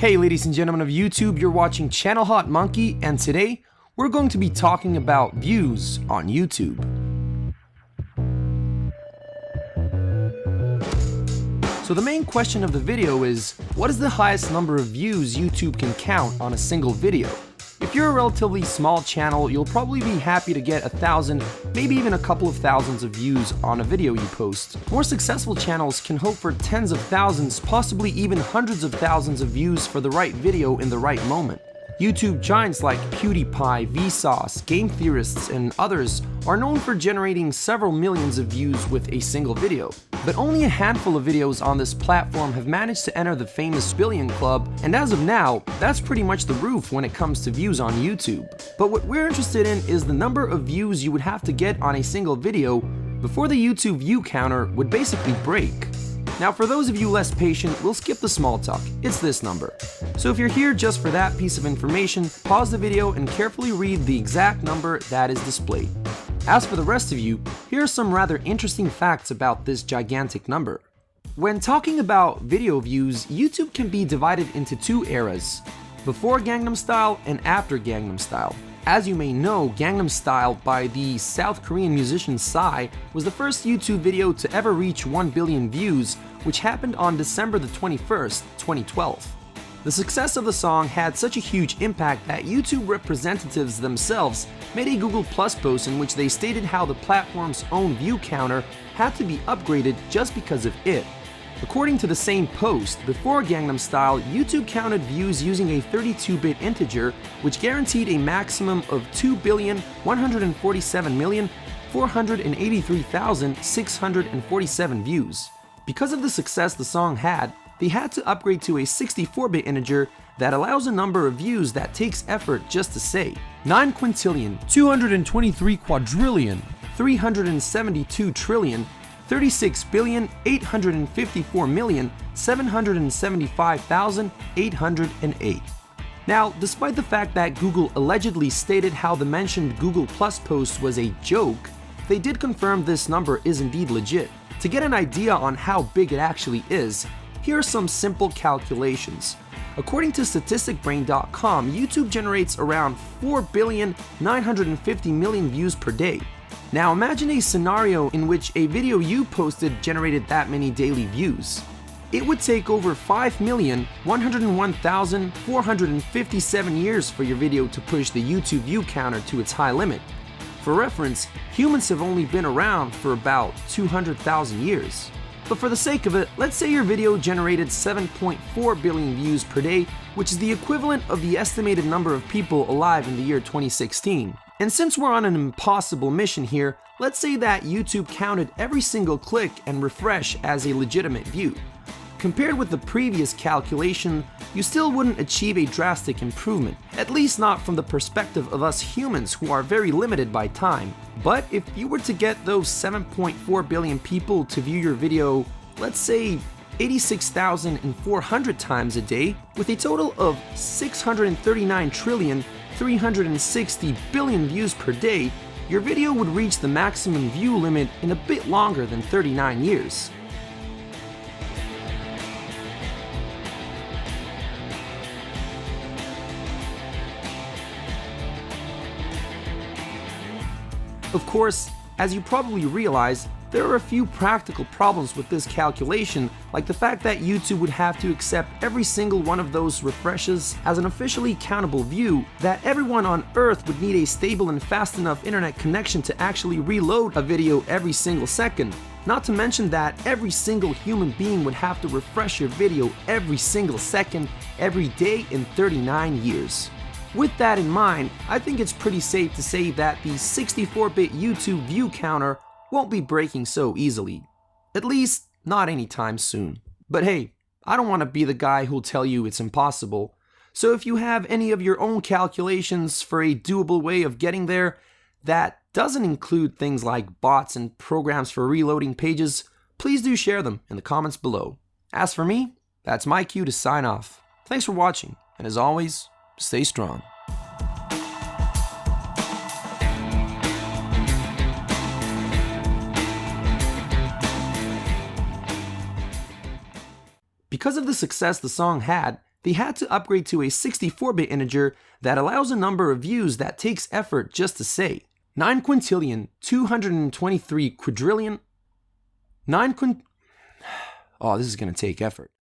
Hey ladies and gentlemen of YouTube, you're watching Channel Hot Monkey, and today we're going to be talking about views on YouTube. So the main question of the video is, what is the highest number of views YouTube can count on a single video? If you're a relatively small channel, you'll probably be happy to get 1,000, maybe even a couple of thousands of views on a video you post. More successful channels can hope for tens of thousands, possibly even hundreds of thousands of views for the right video in the right moment. YouTube giants like PewDiePie, Vsauce, game theorists, and others are known for generating several millions of views with a single video. But only a handful of videos on this platform have managed to enter the famous billion club, and as of now, that's pretty much the roof when it comes to views on YouTube. But what we're interested in is the number of views you would have to get on a single video before the YouTube view counter would basically break. Now for those of you less patient, we'll skip the small talk. It's this number. So if you're here just for that piece of information, pause the video and carefully read the exact number that is displayed. As for the rest of you, here are some rather interesting facts about this gigantic number. When talking about video views, YouTube can be divided into two eras: before Gangnam Style and after Gangnam Style. As you may know, Gangnam Style by the South Korean musician Psy was the first YouTube video to ever reach 1 billion views, which happened on December the 21st, 2012. The success of the song had such a huge impact that YouTube representatives themselves made a Google Plus post in which they stated how the platform's own view counter had to be upgraded just because of it. According to the same post, before Gangnam Style, YouTube counted views using a 32-bit integer, which guaranteed a maximum of 2,147,483,647 views. Because of the success the song had, they had to upgrade to a 64-bit integer that allows a number of views that takes effort just to say. 9 quintillion, 223 quadrillion, 372 trillion, 36,854,775,808. Now, despite the fact that Google allegedly stated how the mentioned Google Plus post was a joke, they did confirm this number is indeed legit. To get an idea on how big it actually is, here are some simple calculations. According to statisticbrain.com, YouTube generates around 4,950,000,000 views per day. Now imagine a scenario in which a video you posted generated that many daily views. It would take over 5,101,457 years for your video to push the YouTube view counter to its high limit. For reference, humans have only been around for about 200,000 years. But for the sake of it, let's say your video generated 7.4 billion views per day, which is the equivalent of the estimated number of people alive in the year 2016. And since we're on an impossible mission here, let's say that YouTube counted every single click and refresh as a legitimate view. Compared with the previous calculation, you still wouldn't achieve a drastic improvement, at least not from the perspective of us humans who are very limited by time. But if you were to get those 7.4 billion people to view your video, let's say 86,400 times a day, with a total of 639,360 billion views per day, your video would reach the maximum view limit in a bit longer than 39 years. Of course, as you probably realize, there are a few practical problems with this calculation, like the fact that YouTube would have to accept every single one of those refreshes as an officially countable view, that everyone on Earth would need a stable and fast enough internet connection to actually reload a video every single second. Not to mention that every single human being would have to refresh your video every single second, every day in 39 years. With that in mind, I think it's pretty safe to say that the 64-bit YouTube view counter won't be breaking so easily. At least, not anytime soon. But hey, I don't want to be the guy who'll tell you it's impossible. So if you have any of your own calculations for a doable way of getting there that doesn't include things like bots and programs for reloading pages, please do share them in the comments below. As for me, that's my cue to sign off. Thanks for watching, and as always, stay strong. Because of the success the song had, they had to upgrade to a 64-bit integer that allows a number of views that takes effort just to say. 9 quintillion, 223 quadrillion, 9 quint... Oh, this is going to take effort.